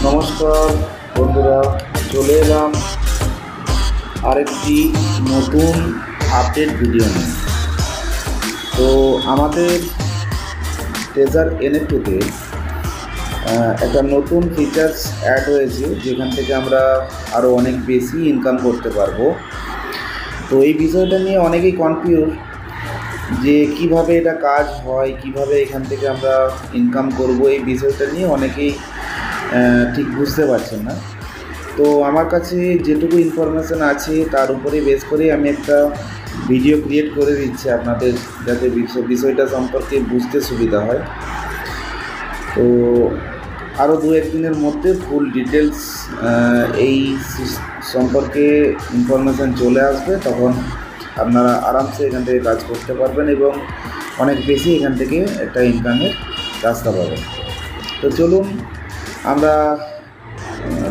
নমস্কার বন্ধুরা, চলে এলাম আরেকটি নতুন আপডেট ভিডিও নিয়ে। তো আমাদের ট্রেজার এনএফটিতে একটা নতুন ফিচার্স অ্যাড হয়েছে, যেখান থেকে আমরা আরও অনেক বেশি ইনকাম করতে পারবো। তো এই বিষয়টা নিয়ে অনেকেই কনফিউজ যে কিভাবে এটা কাজ হয়, কিভাবে এখান থেকে আমরা ইনকাম করব। এই বিষয়টা নিয়ে অনেকেই ঠিক বুঝতে পারছেন না। তো আমার কাছে যেটুকু ইনফরমেশান আছে তার উপরে বেস করে আমি একটা ভিডিও ক্রিয়েট করে দিচ্ছি আপনাদের, যাতে বিষয়টা সম্পর্কে বুঝতে সুবিধা হয়। তো আরও দু একদিনের মধ্যে ফুল ডিটেলস এই সম্পর্কে ইনফরমেশান চলে আসবে, তখন আপনারা আরামসে এখান থেকে কাজ করতে পারবেন এবং অনেক বেশি এখান থেকে একটা ইনকামের রাস্তা পাবেন। তো চলুন আমরা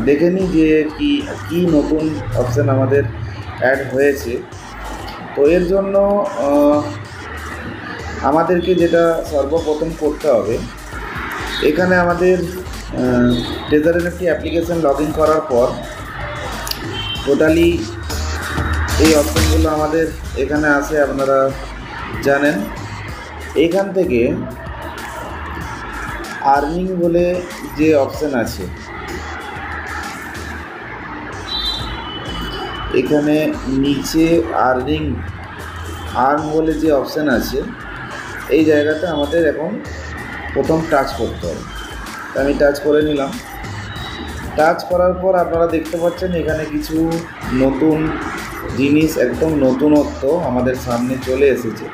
দেখে নিই যে কি নতুন অপশান আমাদের অ্যাড হয়েছে। তো এর জন্য আমাদেরকে যেটা সর্বপ্রথম করতে হবে, এখানে আমাদের treasure NFT application log in করার পর টোটালি এই অপশানগুলো আমাদের এখানে আসে, আপনারা জানেন। এখান থেকে আর্নিং বলে যে অপশান আছে, এখানে নিচে আর্ন বলে যে অপশান আছে, এই জায়গাতে আমাদের এখন প্রথম টাচ করতে হবে। আমি টাচ করে নিলাম। টাচ করার পর আপনারা দেখতে পাচ্ছেন এখানে কিছু নতুন জিনিস, একদম নতুনত্ব আমাদের সামনে চলে এসেছে,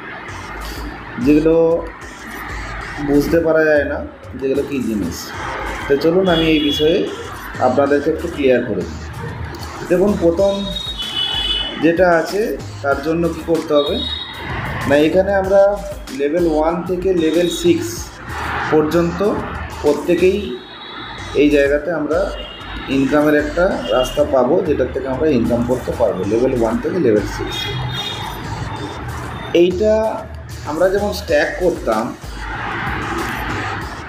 যেগুলো বুঝতে পারা যায় না যেগুলো কী জিনিস। তো চলুন আমি এই বিষয়ে আপনাদেরকে একটু ক্লিয়ার করে দিই। দেখুন, প্রথম যেটা আছে তার জন্য কি করতে হবে না, এখানে আমরা লেভেল 1 থেকে লেভেল 6 পর্যন্ত প্রত্যেকেই এই জায়গাতে আমরা ইনকামের একটা রাস্তা পাবো, যেটার থেকে আমরা ইনকাম করতে পারবো। লেভেল 1 থেকে লেভেল 6 এইটা আমরা যেমন স্ট্যাক করতাম,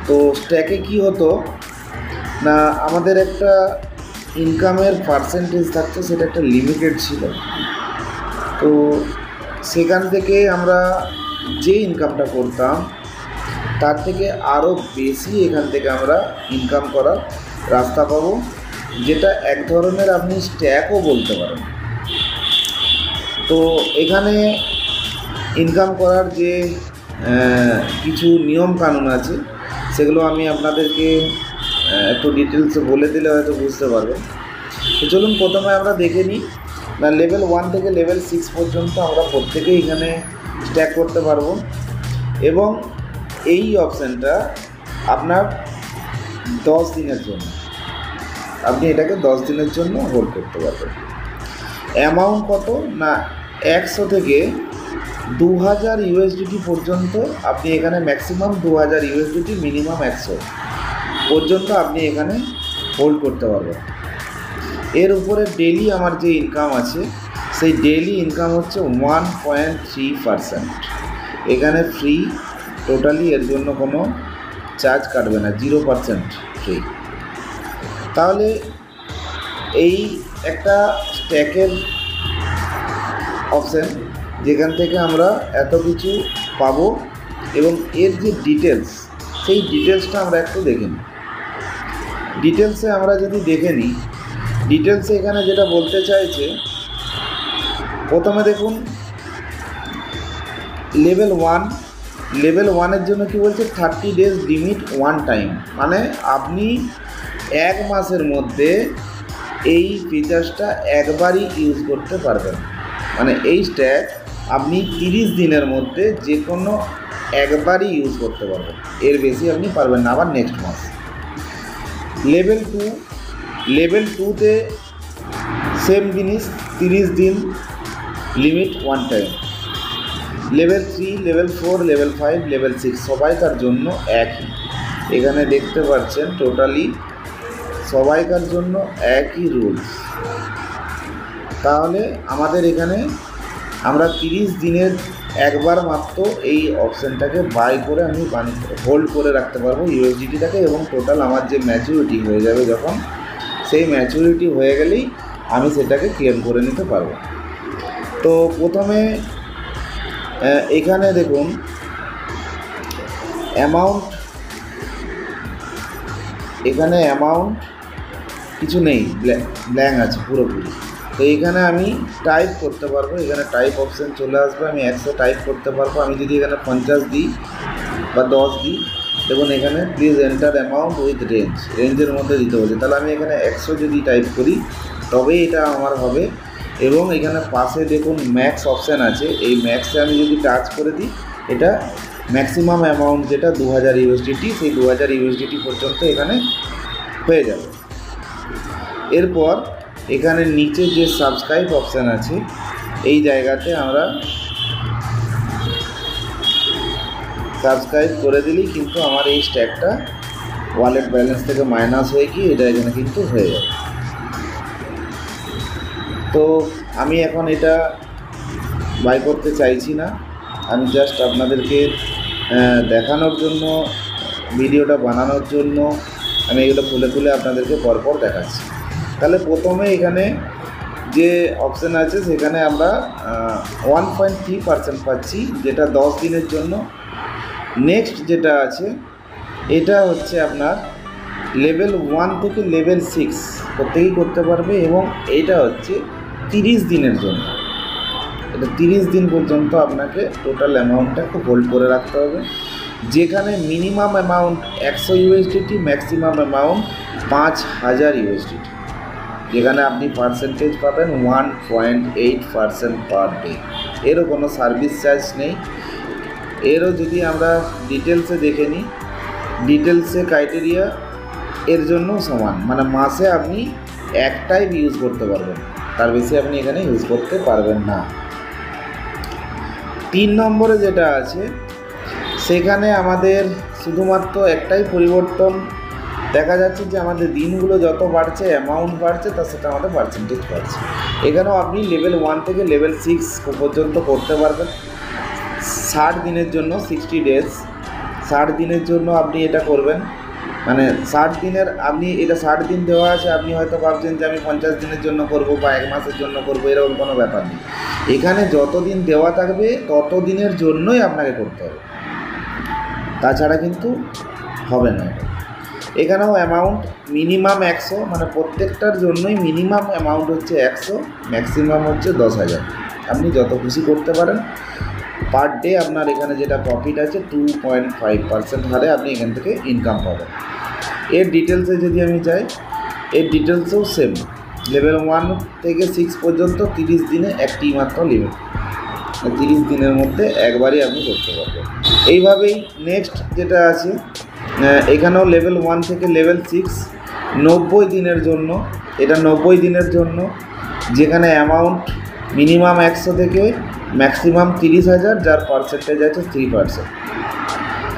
তো স্ট্যাকে কি হতো না, আমাদের একটা ইনকামের পার্সেন্টেজ থাকতো, সেটা একটা লিমিটেড ছিল। তো সেখান থেকে আমরা যে ইনকামটা করতাম তার থেকে আরও বেশি এখান থেকে আমরা ইনকাম করার রাস্তা পাবো, যেটা এক ধরনের আপনি স্ট্যাকও বলতে পারেন। তো এখানে ইনকাম করার যে কিছু নিয়ম কানুন আছে, সেগুলো আমি আপনাদেরকে একটু ডিটেলসে বলে দিলে হয়তো বুঝতে পারবেন। তো চলুন প্রথমে আমরা দেখে নিই না, লেভেল 1 থেকে লেভেল 6 পর্যন্ত আমরা প্রত্যেকেই এখানে স্ট্যাক করতে পারবো, এবং এই অপশানটা আপনার 10 দিনের জন্য, আপনি এটাকে 10 দিনের জন্য হোল্ড করতে পারবেন। অ্যামাউন্ট কত না, 100 থেকে 2000 ইউএসডিটি পর্যন্ত আপনি এখানে ম্যাক্সিমাম 2000 ইউএসডিটি, মিনিমাম 100 পর্যন্ত আপনি এখানে হোল্ড করতে পারবেন। এর উপরে ডেইলি আমার যে ইনকাম আছে, সেই ডেইলি ইনকাম হচ্ছে 1.3%। এখানে ফ্রি, টোটালি এর জন্য কোনো চার্জ কাটবে না, 0% ফ্রি। তাহলে এই একটা স্ট্যাকের অপশান, যেখান থেকে আমরা এত কিছু পাবো, এবং এর যে ডিটেলস, সেই ডিটেলসটা আমরা একটু দেখে নিই। ডিটেলসে আমরা যদি দেখে নিই, ডিটেলসে এখানে যেটা বলতে চাইছে, প্রথমে দেখুন লেভেল 1-এর জন্য কি বলছে, 30 ডেজ লিমিট 1 টাইম, মানে আপনি 1 মাসের মধ্যে এই ফিচার্সটা একবারই ইউজ করতে পারবেন। মানে এই স্ট্যাক আপনি 30 দিনের মধ্যে যে কোনো একবারই ইউজ করতে পারবেন, এর বেশি আপনি পারবেন না আবার নেক্সট মাস। লেভেল 2-তে সেম জিনিস, 30 দিন limit 1 time. Level 3, level 4, level 5, level 6 সবাইকার জন্য একই। এখানে দেখতে পাচ্ছেন টোটালি সবাইকার জন্য একই রুলস। তাহলে আমাদের এখানে আমরা 30 দিনের একবার মাত্র এই অপশানটাকে বাই করে আমি হোল্ড করে রাখতে পারবো ইউএসডিটিটাকে, এবং টোটাল আমার যে ম্যাচুরিটি হয়ে যাবে যখন, সেই ম্যাচুরিটি হয়ে গেলেই আমি সেটাকে ক্লেম করে নিতে পারবো। তো প্রথমে এখানে দেখুন অ্যামাউন্ট, এখানে অ্যামাউন্ট কিছু নেই, ব্ল্যাঙ্ক আছে পুরোপুরি। তো এখানে আমি টাইপ করতে পারবো, এখানে টাইপ অপশান চলে আসবে, আমি 100 টাইপ করতে পারবো। আমি যদি এখানে 50 দিই বা 10 দিই, দেখুন এখানে প্লিজ এন্টার অ্যামাউন্ট উইথ রেঞ্জের মধ্যে দিতে বলছে, তাহলে আমি এখানে 100 যদি টাইপ করি তবেই এটা আমার হবে। এবং এখানে পাশে দেখুন ম্যাক্স অপশান আছে, এই ম্যাক্সে আমি যদি টাচ করে দিই, এটা ম্যাক্সিমাম অ্যামাউন্ট যেটা 2000 ইউএসডিটি, সেই 2000 ইউএসডিটি পর্যন্ত এখানে হয়ে যাবে। এরপর এখানে নিচে যে সাবস্ক্রাইব অপশান আছে, এই জায়গাতে আমরা সাবস্ক্রাইব করে দিলেই কিন্তু আমার এই স্ট্যাকটা ওয়ালেট ব্যালেন্স থেকে মাইনাস হয়ে গিয়ে এটা এখানে কিন্তু হয়ে যাবে। তো আমি এখন এটা বাই করতে চাইছি না, আমি জাস্ট আপনাদেরকে দেখানোর জন্য, ভিডিওটা বানানোর জন্য আমি এগুলো খুলে খুলে আপনাদেরকে পরপর দেখাচ্ছি। তাহলে প্রথমে এখানে যে অপশান আছে সেখানে আমরা 1.3% পাচ্ছি, যেটা 10 দিনের জন্য। নেক্সট যেটা আছে এটা হচ্ছে আপনার লেভেল 1 থেকে লেভেল 6 প্রত্যেকেই করতে পারবে, এবং এইটা হচ্ছে 30 দিনের জন্য। এটা 30 দিন পর্যন্ত আপনাকে টোটাল অ্যামাউন্টটাকে হোল্ড করে রাখতে হবে, যেখানে minimum amount 100 USDT, maximum amount 5000 USDT, যেখানে আপনি পার্সেন্টেজ পাবেন 1.8% পার ডে। এরও কোনো সার্ভিস চার্জ নেই। এরও যদি আমরা ডিটেলসে দেখে নিই, ডিটেলসে ক্রাইটেরিয়া এর জন্য সমান, মানে মাসে আপনি একটাই ইউজ করতে পারবেন, তার বেশি আপনি এখানে ইউজ করতে পারবেন না। 3 নম্বরে যেটা আছে সেখানে আমাদের শুধুমাত্র একটাই পরিবর্তন দেখা যাচ্ছে, যে আমাদের দিনগুলো যত বাড়ছে, অ্যামাউন্ট বাড়ছে, তার সেটা আমাদের পার্সেন্টেজ বাড়ছে। এখানেও আপনি লেভেল 1 থেকে লেভেল 6 পর্যন্ত করতে পারবেন 60 দিনের জন্য, 60 ডেজ। 60 দিনের জন্য আপনি এটা করবেন, মানে 60 দিনের আপনি এটা 60 দিন দেওয়া আছে। আপনি হয়তো ভাবছেন যে আমি 50 দিনের জন্য করব বা 1 মাসের জন্য করব, এরকম কোনো ব্যাপার নেই। এখানে যত দিন দেওয়া থাকবে তত দিনের জন্যই আপনাকে করতে হবে, তাছাড়া কিন্তু হবে না। এখানেও অ্যামাউন্ট মিনিমাম 100, মানে প্রত্যেকটার জন্যই মিনিমাম অ্যামাউন্ট হচ্ছে 100, ম্যাক্সিমাম হচ্ছে 10,000। আপনি যত খুশি করতে পারেন। পার ডে আপনার এখানে যেটা প্রফিট আছে 2.5% হারে আপনি এখান থেকে ইনকাম পাবেন। এর ডিটেলসে যদি আমি যাই, এর ডিটেলসেও সেম, লেভেল 1 থেকে 6 পর্যন্ত 30 দিনে একটি মাত্র লিমিট, 30 দিনের মধ্যে একবারই আপনি করতে পারবেন। এইভাবেই নেক্সট যেটা আছে, এখানেও লেভেল 1 থেকে লেভেল 6 90 দিনের জন্য, এটা 90 দিনের জন্য, যেখানে অ্যামাউন্ট মিনিমাম 100 থেকে ম্যাক্সিমাম 30,000, যার পার্সেন্টেজ আছে 3%।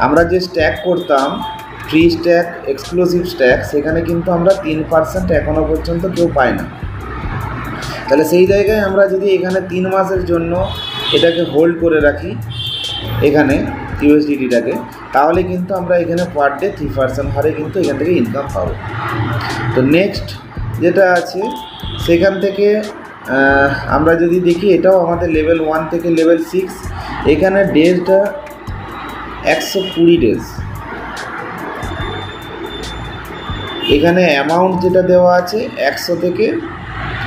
আমরা যে স্ট্যাক করতাম ফ্রি স্ট্যাক, এক্সক্লুসিভ স্ট্যাক, সেখানে কিন্তু আমরা 3% এখনও পর্যন্ত কেউ পাই না। তাহলে সেই জায়গায় আমরা যদি এখানে 3 মাসের জন্য এটাকে হোল্ড করে রাখি এখানে ইউএসডিটিটাকে, তাহলে কিন্তু আমরা এখানে পার ডে 3% হারে কিন্তু এখান থেকে ইনকাম পাবো। তো নেক্সট যেটা আছে সেখান থেকে আমরা যদি দেখি, এটাও আমাদের লেভেল 1 থেকে লেভেল 6, এখানে ডেজটা 120 ডেজ। এখানে অ্যামাউন্ট যেটা দেওয়া আছে 100 থেকে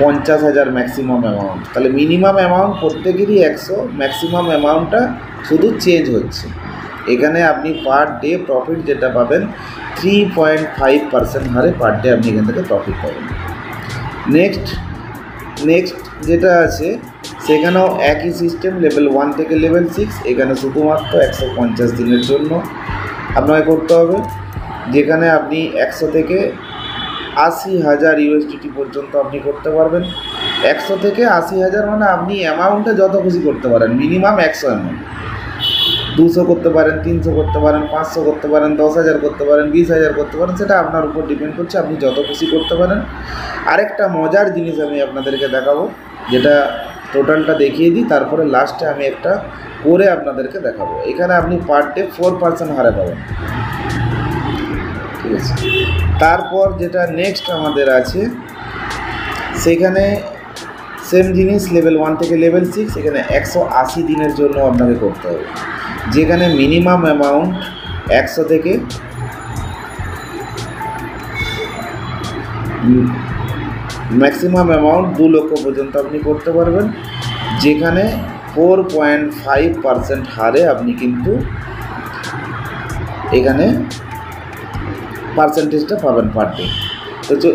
50,000 ম্যাক্সিমাম অ্যামাউন্ট। তাহলে মিনিমাম অ্যামাউন্ট প্রত্যেকেরই 100, ম্যাক্সিমাম অ্যামাউন্টটা শুধু চেঞ্জ হচ্ছে। এখানে আপনি পার ডে প্রফিট যেটা পাবেন 3.5% হারে পার ডে আপনি এখান থেকে প্রফিট পাবেন। নেক্সট যেটা আছে সেখানেও একই সিস্টেম, লেভেল 1 থেকে লেভেল 6, এখানে শুধুমাত্র 150 দিনের জন্য আপনাকে করতে হবে, যেখানে আপনি 100 থেকে 80,000 ইউএসডিটি পর্যন্ত আপনি করতে পারবেন। 100 থেকে 80,000 মানে আপনি অ্যামাউন্টে যত খুশি করতে পারেন, মিনিমাম 100 অ্যামাউন্ট। 200 করতে পারেন, 300 করতে পারেন, 500 করতে পারেন, 10,000 করতে পারেন, 20,000 করতে পারেন, সেটা আপনার উপর ডিপেন্ড করছে, আপনি যত খুশি করতে পারেন। আরেকটা মজার জিনিস আমি আপনাদেরকে দেখাবো, যেটা টোটালটা দেখিয়ে দিই, তারপরে লাস্টে আমি একটা করে আপনাদেরকে দেখাবো। এখানে আপনি পার ডে 4% হারে পাবেন, ঠিক আছে। তারপর যেটা নেক্সট আমাদের আছে, সেখানে সেম জিনিস লেভেল 1 থেকে লেভেল 6, এখানে 180 দিনের জন্য আপনাকে করতে হবে, যেখানে মিনিমাম অ্যামাউন্ট 100 থেকে ম্যাক্সিমাম অ্যামাউন্ট 2 লক্ষ পর্যন্ত আপনি করতে পারবেন, যেখানে 4.5% হারে আপনি কিন্তু এখানে পার্সেন্টেজটা পাবেন পার ডে। তো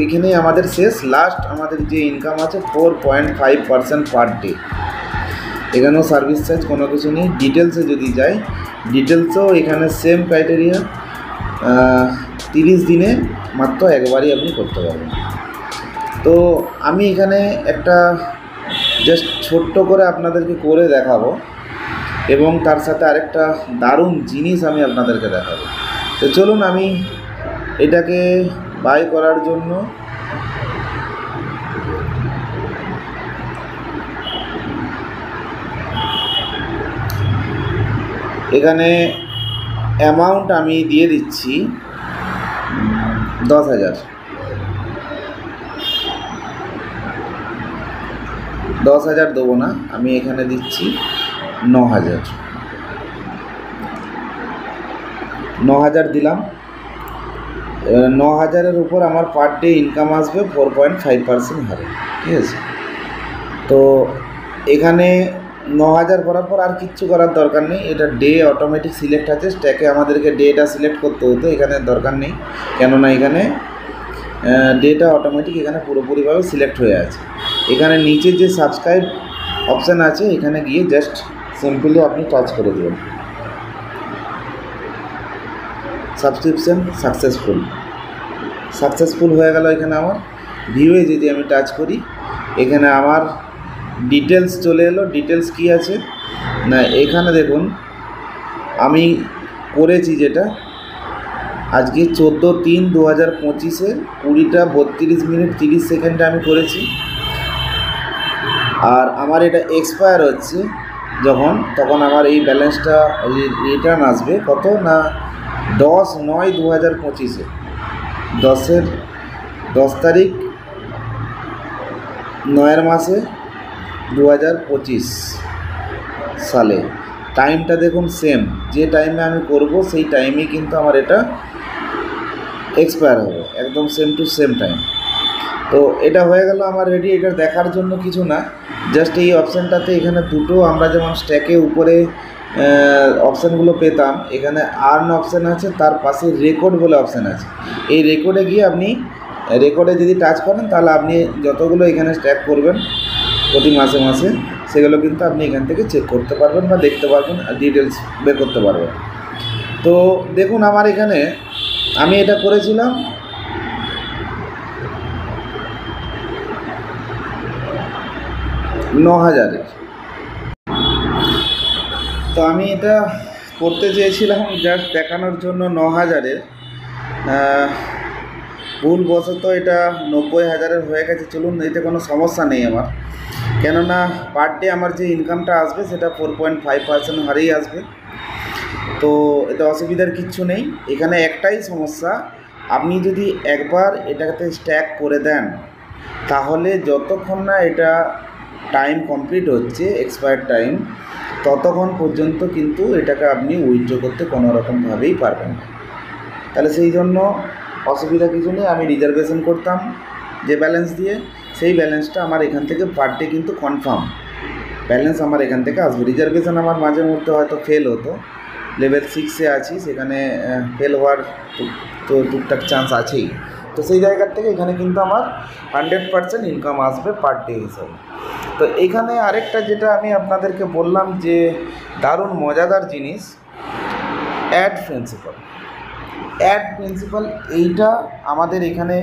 এখানেই আমাদের শেষ, লাস্ট আমাদের যে ইনকাম আছে 4.5% পার ডে। এখানেও সার্ভিস চার্জ কোনো কিছু নেই। ডিটেলসে যদি যাই, ডিটেলসেও এখানে সেম ক্রাইটেরিয়া, 30 দিনে মাত্র একবারই আপনি করতে পারবেন। তো আমি এখানে একটা জাস্ট ছোট্ট করে আপনাদেরকে করে দেখাবো, এবং তার সাথে আরেকটা দারুণ জিনিস আমি আপনাদেরকে দেখাবো। তো চলুন আমি এটাকে বাই করার জন্য এখানে অ্যামাউন্ট আমি দিয়ে দিচ্ছি 10,000। 10,000 দেবো না, আমি এখানে দিচ্ছি 9,000। 9,000 দিলাম। 9,000-এর উপর আমার পার ডে ইনকাম আসবে 4.5% হারে, ঠিক আছে। তো এখানে 9,000 করার পর আর কিচ্ছু করার দরকার নেই, এটা ডে অটোমেটিক সিলেক্ট আছে। স্ট্যাকে আমাদেরকে ডেটা সিলেক্ট করতে হতো, এখানে দরকার নেই, কেননা এখানে ডেটা অটোমেটিক এখানে পুরোপুরিভাবে সিলেক্ট হয়ে আছে। এখানে নিচে যে সাবস্ক্রাইব অপশান আছে, এখানে গিয়ে জাস্ট সিম্পলি আপনি টাচ করে দেবেন, সাবস্ক্রিপশন সাকসেসফুল হয়ে গেল। এখানে আমার ভিউয়ে যদি আমি টাচ করি, এখানে আমার ডিটেলস চলে এলো। ডিটেলস কি আছে না, এখানে দেখুন আমি করেছি যেটা আজকে 14/3/2025-এ 20:32 আমি করেছি। আর আমার এটা এক্সপায়ার হচ্ছে যখন, তখন আমার এই ব্যালেন্সটা রিটার্ন আসবে কত না 10/9/2025-এ, 10 তারিখ 9 মাসে 2025 সালে। টাইমটা দেখুন সেম, যে টাইমে আমি করব সেই টাইমেই কিন্তু আমার এটা এক্সপায়ার হবে, একদম সেম টু সেম টাইম। তো এটা হয়ে গেল আমার রেডি। এটা দেখার জন্য কিছু না, জাস্ট এই অপশানটাতে এখানে দুটো আমরা যেমন স্ট্যাকে উপরে অপশানগুলো পেতাম, এখানে আর্ন অপশান আছে, তার পাশে রেকর্ড বলে অপশান আছে। এই রেকর্ডে গিয়ে আপনি রেকর্ডে যদি টাচ করেন, তাহলে আপনি যতগুলো এখানে স্ট্যাক করবেন প্রতি মাসে মাসে, সেগুলো কিন্তু আপনি এখান থেকে চেক করতে পারবেন বা দেখতে পারবেন, আর ডিটেলস বের করতে পারবেন। তো দেখুন আমার এখানে আমি এটা করেছিলাম 9,000-এর। তো আমি এটা করতে চেয়েছিলাম জাস্ট দেখানোর জন্য 9,000-এর, ভুলবশত এটা 90,000-এর হয়ে গেছে। চলুন, এতে কোনো সমস্যা নেই আমার, কেননা পার ডে আমার যে ইনকামটা আসবে সেটা 4.5% হারেই আসবে। তো এতে অসুবিধার কিচ্ছু নেই। এখানে একটাই সমস্যা, আপনি যদি একবার এটাতে স্ট্যাক করে দেন, তাহলে যতক্ষণ না এটা টাইম কমপ্লিট হচ্ছে, এক্সপায়ার টাইম, ততক্ষণ পর্যন্ত কিন্তু এটাকে আপনি উইথড্র করতে কোনো রকমভাবেই পারবেন না। তাহলে সেই জন্য অসুবিধা কিছু নেই। আমি রিজার্ভেশন করতাম যে ব্যালেন্স দিয়ে, সেই ব্যালেন্সটা আমার এখান থেকে পার ডে কিন্তু কনফার্ম ব্যালেন্স আমার এখান থেকে আসবে। রিজার্ভেশন আমার মাঝে মধ্যে হয়তো ফেল হতো, লেভেল 6-এ আছি, সেখানে ফেল হওয়ার তো টুকটাক চান্স আছেই। তো সেই জায়গার থেকে এখানে কিন্তু আমার 100% ইনকাম আসবে পার ডে হিসাবে। তো এখানে আরেকটা যেটা আমি আপনাদেরকে বললাম যে দারুণ মজাদার জিনিস, অ্যাড প্রিন্সিপাল, এইটা আমাদের এখানে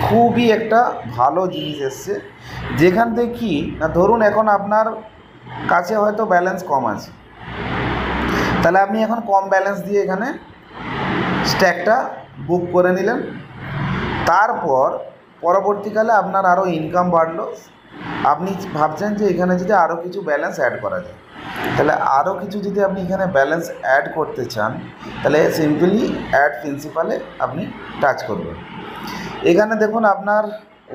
খুবই একটা ভালো জিনিস এসছে। যেখান থেকে কি না, ধরুন এখন আপনার কাছে হয়তো ব্যালেন্স কম আছে, তাহলে আপনি এখন কম ব্যালেন্স দিয়ে এখানে স্ট্যাকটা বুক করে নিলেন। তারপর পরবর্তীকালে আপনার আরও ইনকাম বাড়লো, আপনি ভাবছেন যে এখানে যদি আরও কিছু ব্যালেন্স অ্যাড করা যায়, তাহলে আরও কিছু যদি আপনি এখানে ব্যালেন্স অ্যাড করতে চান তাহলে সিম্পলি অ্যাড প্রিন্সিপালে আপনি টাচ করবেন। এখানে দেখুন আপনার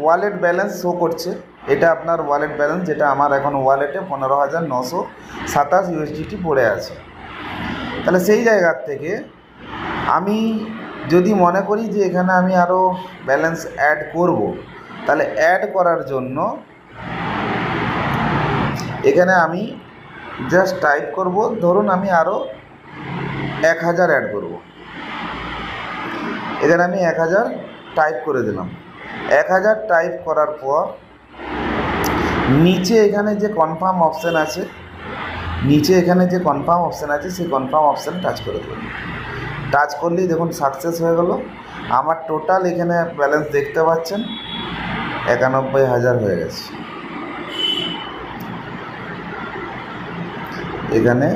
ওয়ালেট ব্যালেন্স শো করছে, এটা আপনার ওয়ালেট ব্যালেন্স, যেটা আমার এখন ওয়ালেটে 15,927 ইউএসডিটি পড়ে আছে। তাহলে সেই জায়গার থেকে আমি যদি মনে করি যে এখানে আমি আরও ব্যালেন্স অ্যাড করব, তাহলে অ্যাড করার জন্য এখানে আমি জাস্ট টাইপ করব, ধরুন আমি আরও 1000 অ্যাড করব। এখানে আমি 1000 টাইপ করে দিলাম। 1000 টাইপ করার পর নিচে এখানে যে কনফার্ম অপশান আছে, সেই কনফার্ম অপশান টাচ করে দেবেন। টাচ করলেই দেখুন সাকসেস হয়ে গেল। আমার টোটাল এখানে ব্যালেন্স দেখতে পাচ্ছেন 91,000 হয়ে গেছে। এখানে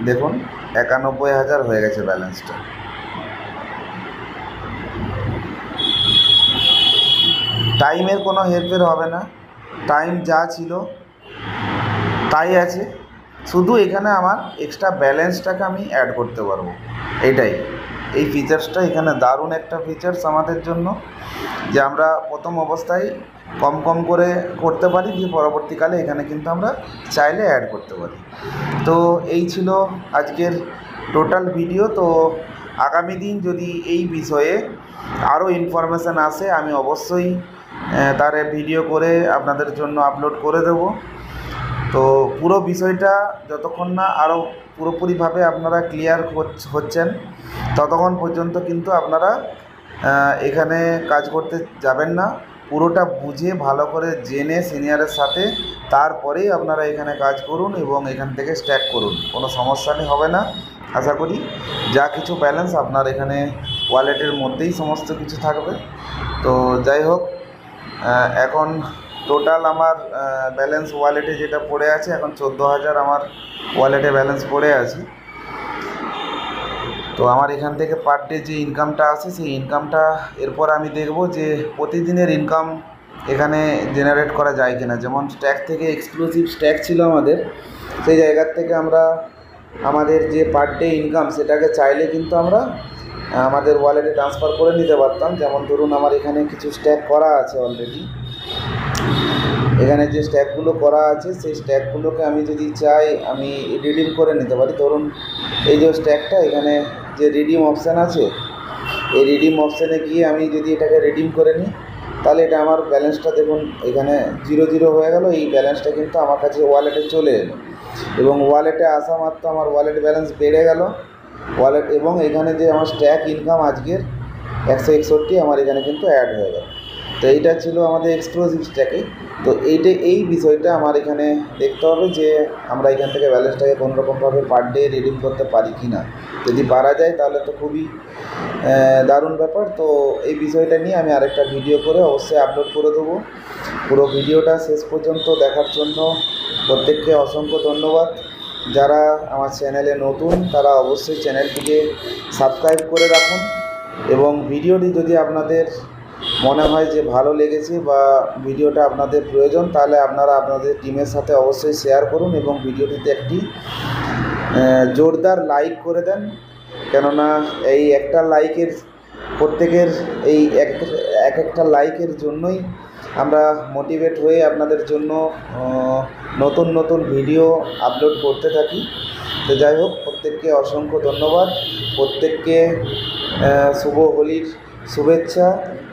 দেখুন 91,000 হয়ে গেছে ব্যালেন্সটা। টাইমের কোনো হেরফের হবে না, টাইম যা ছিল তাই আছে, শুধু এখানে আমার এক্সট্রা ব্যালেন্সটাকে আমি অ্যাড করতে পারবো। এই ফিচার্সটা এখানে দারুণ একটা ফিচার্স আমাদের জন্য, যে আমরা প্রথম অবস্থায় কম করে করতে পারি, দিয়ে পরবর্তীকালে এখানে কিন্তু আমরা চাইলে অ্যাড করতে পারি। তো এই ছিল আজকের টোটাল ভিডিও। তো আগামী দিন যদি এই বিষয়ে আরও ইনফরমেশান আসে আমি অবশ্যই তার ভিডিও করে আপনাদের জন্য আপলোড করে দেব। তো পুরো বিষয়টা যতক্ষণ না আরও পুরোপুরিভাবে আপনারা ক্লিয়ার হচ্ছেন ততক্ষণ পর্যন্ত কিন্তু আপনারা এখানে কাজ করতে যাবেন না। পুরোটা বুঝে ভালো করে জেনে সিনিয়রের সাথে তারপরেই আপনারা এখানে কাজ করুন এবং এখান থেকে স্ট্যাক করুন, কোনো সমস্যা হবে না। আশা করি যা কিছু ব্যালেন্স আপনার এখানে ওয়ালেটের মধ্যেই সমস্ত কিছু থাকবে। তো যাই হোক, এখন টোটাল আমার ব্যালেন্স ওয়ালেটে যেটা পড়ে আছে, এখন 14,000 আমার ওয়ালেটে ব্যালেন্স পড়ে আছে। তো আমার এখান থেকে পার ডে যে ইনকামটা আসে সেই ইনকামটা এরপর আমি দেখব যে প্রতিদিনের ইনকাম এখানে জেনারেট করা যায় কিনা। যেমন স্ট্যাক থেকে এক্সক্লুসিভ স্ট্যাক ছিল আমাদের, সেই জায়গার থেকে আমরা আমাদের যে পার ডে ইনকাম সেটাকে চাইলে কিন্তু আমরা আমাদের ওয়ালেটে ট্রান্সফার করে নিতে পারতাম। যেমন ধরুন আমার এখানে কিছু স্ট্যাক করা আছে অলরেডি, এখানে যে স্ট্যাকগুলো করা আছে সেই স্ট্যাকগুলোকে আমি যদি চাই আমি রিডিম করে নিতে পারি। ধরুন এই যে স্ট্যাকটা, এখানে যে রিডিম অপশান আছে, এই রিডিম অপশানে গিয়ে আমি যদি এটাকে রিডিম করে নিই তাহলে এটা আমার ব্যালেন্সটা দেখুন এখানে 0 হয়ে গেল। এই ব্যালেন্সটা কিন্তু আমার কাছে ওয়ালেটে চলে এলো এবং ওয়ালেটে আসা মাত্র আমার ওয়ালেট ব্যালেন্স বেড়ে গেল ওয়ালেট, এবং এখানে যে আমার স্ট্যাক ইনকাম আজকের 161 আমার এখানে কিন্তু অ্যাড হয়ে গেল। তো এইটা ছিল আমাদের এক্সক্লুসিভ স্ট্যাকে। তো এই বিষয়টা আমার এখানে দেখতে হবে যে আমরা এখান থেকে ব্যালেন্সটাকে কোনোরকমভাবে পার ডে রিডিম করতে পারি কি না। যদি পারা যায় তাহলে তো খুবই দারুণ ব্যাপার। তো এই বিষয়টা নিয়ে আমি আরেকটা ভিডিও করে অবশ্যই আপলোড করে দেবো। পুরো ভিডিওটা শেষ পর্যন্ত দেখার জন্য প্রত্যেককে অসংখ্য ধন্যবাদ। যারা আমার চ্যানেলে নতুন তারা অবশ্যই চ্যানেলটিকে সাবস্ক্রাইব করে রাখুন, এবং ভিডিওটি যদি আপনাদের মনে হয় যে ভালো লেগেছে বা ভিডিওটা আপনাদের প্রয়োজন, তাহলে আপনারা আপনাদের টিমের সাথে অবশ্যই শেয়ার করুন এবং ভিডিওটিতে একটি জোরদার লাইক করে দেন। কেননা এই একটা লাইকের প্রত্যেকের এই একটা লাইকের জন্যই আমরা মোটিভেট হয়ে আপনাদের জন্য নতুন ভিডিও আপলোড করতে থাকি। তো যাই হোক, প্রত্যেককে অসংখ্য ধন্যবাদ, প্রত্যেককে শুভ হোলির শুভেচ্ছা,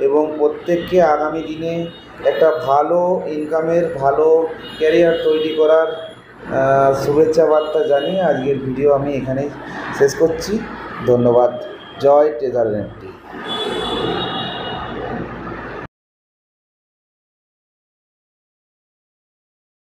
এবং প্রত্যেককে আগামী দিনে একটা ভালো ইনকামের ভালো ক্যারিয়ার তৈরি করার শুভেচ্ছা বার্তা জানিয়ে আজকের ভিডিও আমি এখানেই শেষ করছি। ধন্যবাদ। জয় ট্রেজার এনএফটি।